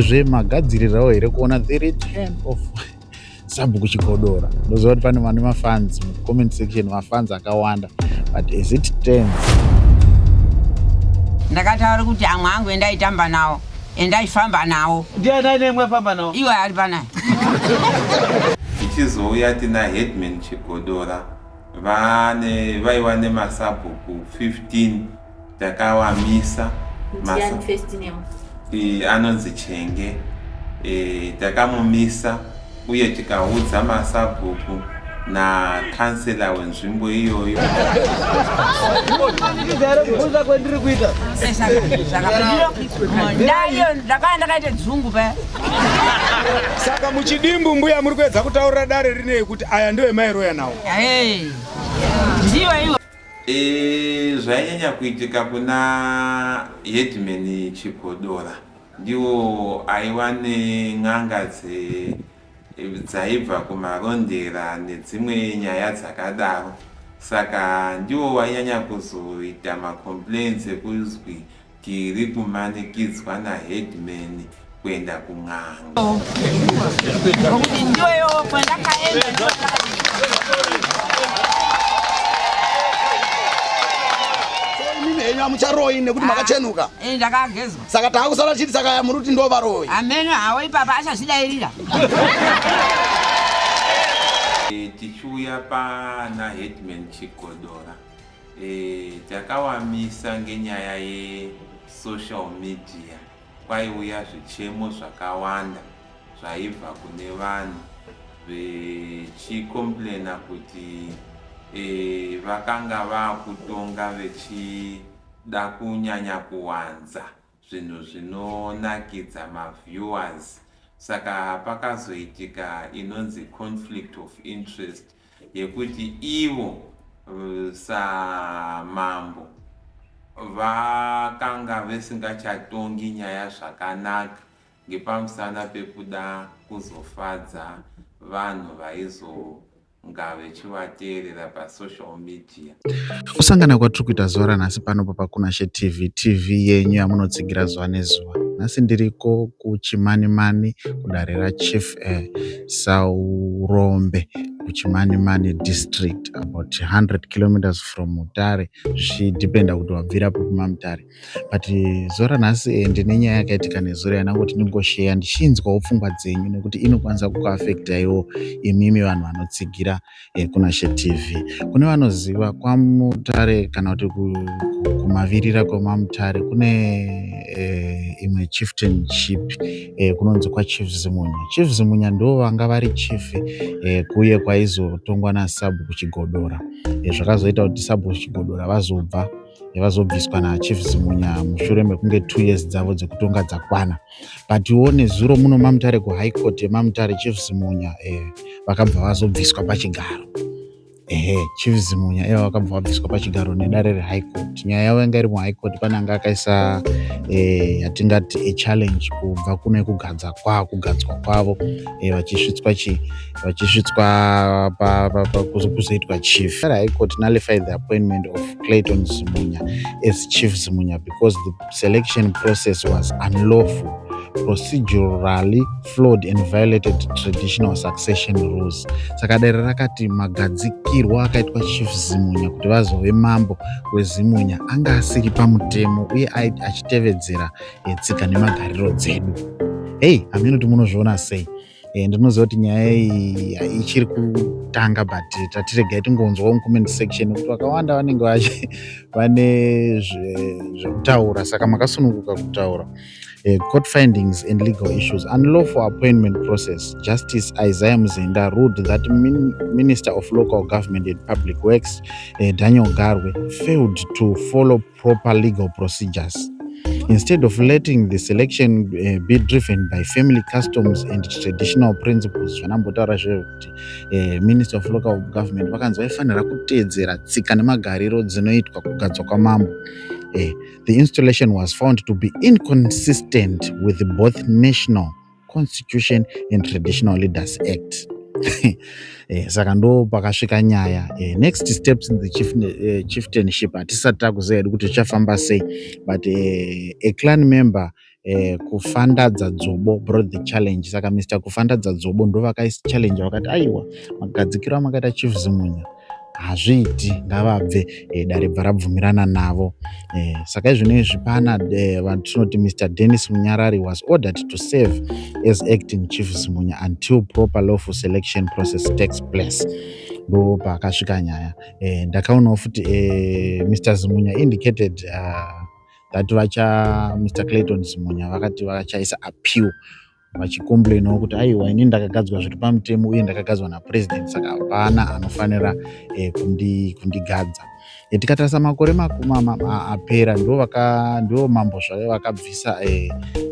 Zvemagadziriro here kuona the return of Sabhuku Chigodora. Ndoziva kuti pane vane mafans comment section, mafans akawanda, but as it stands, ndakataura kuti amwe angu endaitamba nawo endaifamba nawo ndiani nemwe famba nawo iwe ari pana ichizouya tina Headman Chigodora vaiva nemasabhuku 15 takawamisa anonzi Chenge, takamumisa uye tikaudza masabhuku na kansela wenzvimbo iyoyo. kuza kwendiri kuita ndakaita dzungu pa saka muchidimbu mbuya muri kuedza kutaurira dare rinei kuti aya ndiwe mairoya nawo ndiwo iwo zvainyanya kuitika kuna Headman Chigodora, ndiwo aiva nen'anga dzaibva kumarondera nedzimwe nyaya dzakadaro, saka ndiwo wainyanya kuzoita macomplaints ekuzwi tiri kumanikidzwa naHeadman kuenda kun'anga. ndiwo kwandakaenda henyu amucharoyi nekuti makachenuka ndakagezwa saka taakusara chiti saka muri kuti ndovaroyi ameno hawo ipapa achazvidairira tichiuya pana Headman Chigodora takawamisa ngenyaya yesocial media. Kwaiuya zvichemo zvakawanda zvaibva kune vanhu vechikomplaina kuti vakanga vakutonga vechida kunyanya kuwanza zvinhu zvinonakidza maviewers, saka pakazoitika inonzi conflict of interest yekuti ivo samambo vakanga vesingachatongi nyaya zvakanaka ngepamusana pekuda kuzofadza vanhu vaizonga vechivateerera pasocial media. kusangana kwatiri kuita zuva ranhasi panopa pakunashe TV yenyu yamunotsigira zuva nezuva. Nhasi ndiriko kuChimanimani kudare raChief Saurombe kuChimanimani district, about 100 kilometers from Mutare, zvichidependa kuti wabvira kuMamutare. But zuva ranhasi ndine nyaya yakaitika nezuro yanangoti ndingosheya ndichinzwawo pfungwa dzenyu nekuti inokwanisa kukuafectaiwo imimi vanhu vanotsigira kunashe TV. Kune vanoziva kwaMutare kana kuti kumavirira kweMamutare kune imwe chieftainship kunonzi kwaChief Zimunya. Chief Zimunya ndo vanga vari chief kuye kwaizotongwa naSabhuku Chigodora. Zvakazoita kuti Sabhuku Chigodora vazobviswa naChief Zimunya mushure mekunge 2 years dzavo dzekutonga dzakwana. But one zuro muno Mamutare kuHigh Court yeMamutare Chief Zimunya vakabva vazobviswa pachigaro. Chief Zimunya vakabva vabviswa pachigaro nedare reHigh Court. Nyaya yavo yanga iri muHigh Court pane anga akaisa yatingati challenge kubva kune kugadzwa kwavo vachisvitswa kuzoitwa chief. High Court nullified the appointment of Clayton Zimunya as Chief Zimunya because the selection process was unlawful, procedurally flawed and violated traditional succession rules. Saka dare rakati magadzikirwa akaitwa Chief Zimunya kuti vazove mambo weZimunya anga asiri pamutemo uye achitevedzera tsika nemagariro dzedu. Hameno kuti munozviona sei? Ndinoziva kuti nyaya iyi ichiri kutanga, but tatiregai tingonzwawo mucomment section kuti vakawanda vanenge vane zvekutaura, saka makasununguka kutaura. Court findings and legal issues. Unlawful appointment process. Justice Isaiah Mzenda ruled that Minister of Local Government and Public Works, Daniel Garwe, failed to follow proper legal procedures. Instead of letting the selection be driven by family customs and traditional principles, Minister of Local Government vakanzi vaifanira kuteedzera tsika nemagariro dzinoitwa kugadzwa kwamambo. The installation was found to be inconsistent with both national constitution and traditional leaders act. Saka ndo pakasvika nyaya. Next steps in the chieftainship hatisati takuziva kuti chafamba sei, but a clan member Kufandadza Dzobo brought the challenge. Saka Mr. Kufandadza Dzobo ndo vakaisa challenge vakati aiwa magadzikiro amakaita Chief Zimunya hazviiti ngavabve, dare bva rabvumirana navo. Saka izvonizvi pana vatinoti Mr. Dennis Munyarari was ordered to serve as acting Chief Zimunya until proper lawful selection process takes place. Ndo pakasvika nyaya. Ndakaonawo futi Mr. Zimunya indicated that Mr. Clayton Zimunya vakati vachaisa appeal vachicomplainawo kuti aiwa ini ndakagadzwa zviri pamutemo uye ndakagadzwa napresident, saka hapana anofanira kundigadza. Tikatarisa makore apera ndo mambo zvave vakabvisa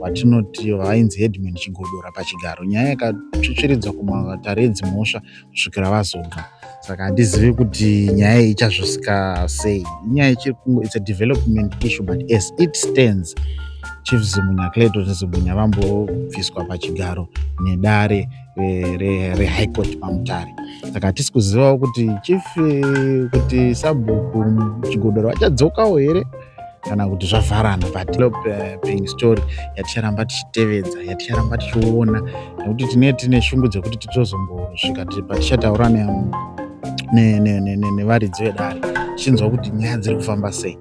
vatinoti vainzi Headman Chigodora pachigaro. Nyaya yakatsvitsviridzwa kumatare edzimhosva kusvikira vazobva. Saka handizivi kuti nyaya iyi ichazvisika sei. Inyaya it's a development issue, but as it stands Chief Zimunya Clayton Zimunya vambobviswa pachigaro nedare reHigh Court pamutare. Saka hatisi kuzivawo kuti Chief kuti Sabhuku Chigodoro vachadzokawo here kana kuti zvavharana. But developing story yaticharamba tichitevedza, yaticharamba tichiona, nekuti tine shungu dzekuti titozombosvika patichataura nevaridzi vedare tichinzwa kuti nyaya dziri kufamba sei.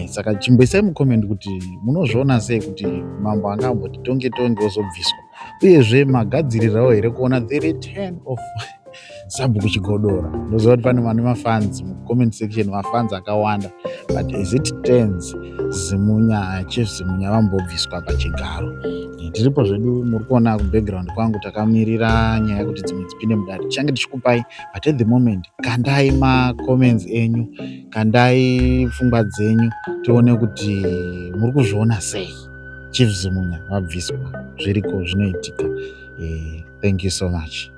Saka chimboisai mucomment kuti munozviona sei kuti mambo angamboti tonge ozobviswa, uyezve magadzirirawo here kuona the return of Sabhuku Chigodora. Ndoziva kuti pane vane mafans mucomment section, mafans akawanda, but as it stands Chief Zimunya vambobviswa pachigaro. Tiripo zvedu muri kuona kubackground kwangu takamirira nyaya yekuti dzimwe dzipinde mudare. Tichange tichikupai, but at the moment kandai macomments enyu, kandai pfungwa dzenyu tione kuti muri kuzviona sei Chief Zimunya vabviswa, zviriko zvinoitika. Thank you so much.